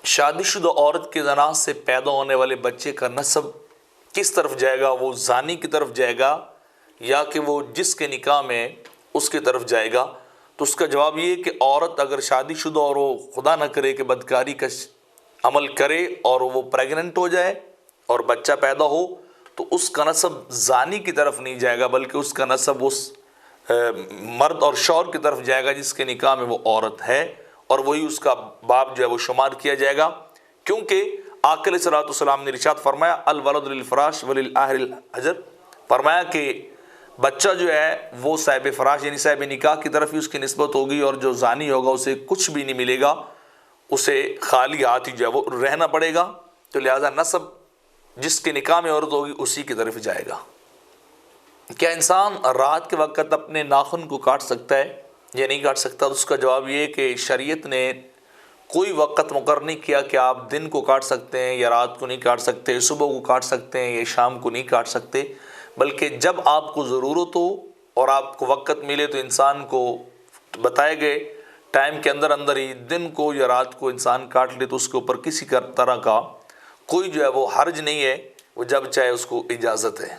شادی شدہ عورت کے زنا سے پیدا ہونے والے بچے کا نسب کس طرف جائے گا؟ وہ زانی کی طرف جائے گا یا کہ وہ جس کے نکاح میں اس کی طرف جائے گا؟ تو اس کا جواب یہ ہے کہ عورت اگر شادی شدہ اور وہ خدا نہ کرے کہ بدکاری کا عمل کرے اور وہ پریگننٹ ہو جائے اور بچہ پیدا ہو تو اس کا نسب زانی کی طرف نہیں جائے گا، بلکہ اس کا نسب اس مرد اور شوہر کی طرف جائے گا جس کے نکاح میں وہ عورت ہے، اور وہی اس کا باپ جو ہے وہ شمار کیا جائے گا، کیونکہ آقا علیہ الصلوۃ والسلام نے ارشاد فرمایا الولد للفراش وللآہر الحجر، فرمایا کہ بچہ جو ہے وہ صاحب فراش یعنی صاحب نکاح کی طرف ہی اس کی نسبت ہوگی، اور جو زانی ہوگا اسے کچھ بھی نہیں ملے گا، اسے خالی ہاتھ ہی جو ہے وہ رہنا پڑے گا۔ تو لہٰذا نسب جس کے نکاح میں عورت ہوگی اسی کی طرف جائے گا۔ کیا انسان رات کے وقت اپنے ناخن کو کاٹ سکتا ہے یا نہیں کاٹ سکتا؟ تو اس کا جواب یہ ہے کہ شریعت نے کوئی وقت مقرر نہیں کیا کہ آپ دن کو کاٹ سکتے ہیں یا رات کو نہیں کاٹ سکتے، صبح کو کاٹ سکتے ہیں یا شام کو نہیں کاٹ سکتے، بلکہ جب آپ کو ضرورت ہو اور آپ کو وقت ملے تو انسان کو بتائے گئے ٹائم کے اندر اندر ہی دن کو یا رات کو انسان کاٹ لے تو اس کے اوپر کسی طرح کا کوئی جو ہے وہ حرج نہیں ہے، وہ جب چاہے اس کو اجازت ہے۔